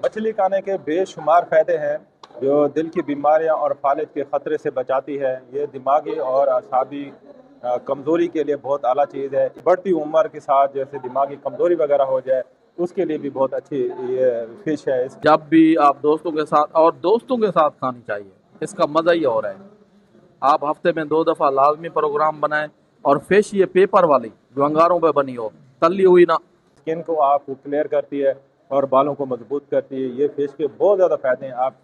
मछली खाने के बेशुमार फ़ायदे हैं जो दिल की बीमारियां और फालिज के ख़तरे से बचाती है। ये दिमागी और असाबी कमज़ोरी के लिए बहुत आला चीज़ है। बढ़ती उम्र के साथ जैसे दिमागी कमज़ोरी वगैरह हो जाए उसके लिए भी बहुत अच्छी ये फ़िश है। जब भी आप दोस्तों के साथ खानी चाहिए, इसका मज़ा ही और है। आप हफ्ते में 2 दफ़ा लाजमी प्रोग्राम बनाएं और फिश ये पेपर वाली जो अंगारों पे बनी हो, तली हुई ना। स्किन को आप क्लियर करती है और बालों को मजबूत करती है। ये फ़िश के बहुत ज़्यादा फ़ायदे हैं। आप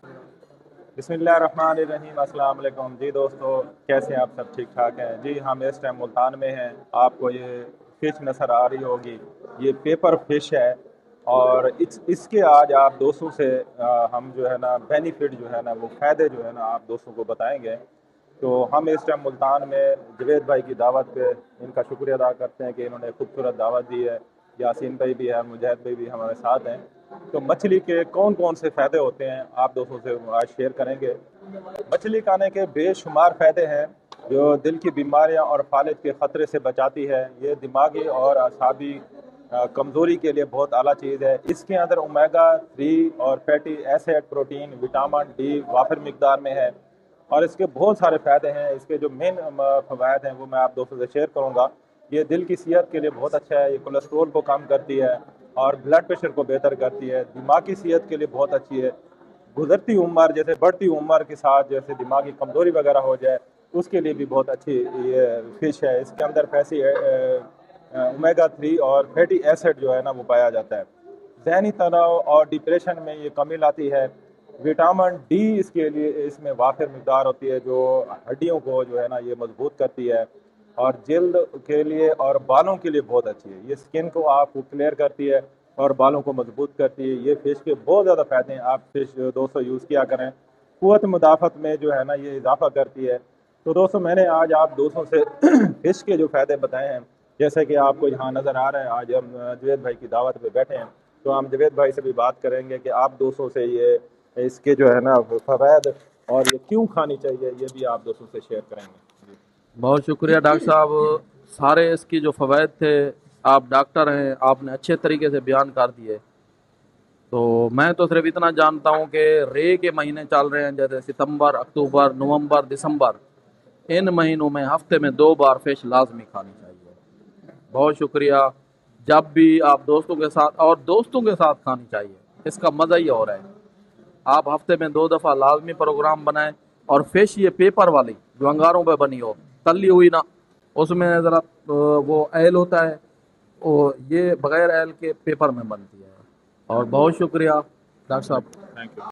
बिस्मिल्लाहिर्रहमानिर्रहीम, अस्सलाम वालेकुम जी दोस्तों, कैसे हैं आप? सब ठीक ठाक हैं जी। हम इस टाइम मुल्तान में हैं। आपको ये फ़िश नज़र आ रही होगी, ये पेपर फ़िश है। और इसके आज आप दोस्तों से हम जो है ना बेनिफिट जो है ना वो फ़ायदे जो है ना आप दोस्तों को बताएंगे। तो हम इस टाइम मुल्तान में जवेद भाई की दावत पे इनका शुक्रिया अदा करते हैं कि इन्होंने खूबसूरत दावत दी है। यासीन भाई भी है, मुजाहिद भाई भी हमारे साथ हैं। तो मछली के कौन कौन से फ़ायदे होते हैं आप दोस्तों से आज शेयर करेंगे। मछली खाने के बेशुमार फ़ायदे हैं जो दिल की बीमारियां और फालिज के ख़तरे से बचाती है। ये दिमागी और असाबी कमज़ोरी के लिए बहुत आला चीज़ है। इसके अंदर ओमेगा 3 और fatty acid, protein, vitamin D वाफिर मिकदार में है। और इसके बहुत सारे फ़ायदे हैं। इसके जो मेन फ़वायद हैं वो मैं आप दोस्तों से शेयर करूँगा। ये दिल की सेहत के लिए बहुत अच्छा है। ये कोलेस्ट्रोल को कम करती है और ब्लड प्रेशर को बेहतर करती है। दिमागी सेहत के लिए बहुत अच्छी है। गुजरती उम्र जैसे बढ़ती उम्र के साथ जैसे दिमागी कमज़ोरी वगैरह हो जाए उसके लिए भी बहुत अच्छी ये फ़िश है। इसके अंदर फैसी ओमेगा 3 और फैटी एसिड जो है ना वो पाया जाता है। ज़हनी तनाव और डिप्रेशन में ये कमी लाती है। विटामिन डी इसके लिए इसमें वाफिर मिकदार होती है जो हड्डियों को जो है ना ये मजबूत करती है और जल्द के लिए और बालों के लिए बहुत अच्छी है। ये स्किन को आप क्लियर करती है और बालों को मजबूत करती है। ये फ़िश के बहुत ज़्यादा फ़ायदे हैं। आप फ़िश दोस्तों यूज़ किया करें। क़ुव्वत मुदाफ़त में जो है ना ये इजाफ़ा करती है। तो दोस्तों मैंने आज आप दोस्तों से फ़िश के जो फ़ायदे बताए हैं, जैसे कि आपको यहाँ नज़र आ रहा है, आज हम जवेद भाई की दावत पे बैठे हैं। तो हम जवेद भाई से भी बात करेंगे कि आप दोस्तों से ये इसके जो है ना फ़वायद और ये क्यों खानी चाहिए ये भी आप दोस्तों से शेयर करेंगे। बहुत शुक्रिया डॉक्टर साहब, सारे इसकी जो फ़वायद थे, आप डॉक्टर हैं, आपने अच्छे तरीके से बयान कर दिए। तो मैं तो सिर्फ इतना जानता हूँ कि रे के महीने चल रहे हैं, जैसे सितंबर, अक्टूबर, नवंबर, दिसंबर, इन महीनों में हफ्ते में 2 बार फिश लाजमी खानी चाहिए। बहुत शुक्रिया। जब भी आप दोस्तों के साथ खानी चाहिए, इसका मज़ा ही और है। आप हफ्ते में 2 दफ़ा लाजमी प्रोग्राम बनाएं और फिश ये पेपर वाली जो अंगारों पे बनी हो, तली हुई ना। उसमें ज़रा वो एल होता है, वो ये बगैर एल के पेपर में बनती है। और बहुत शुक्रिया डॉक्टर साहब। Thank you.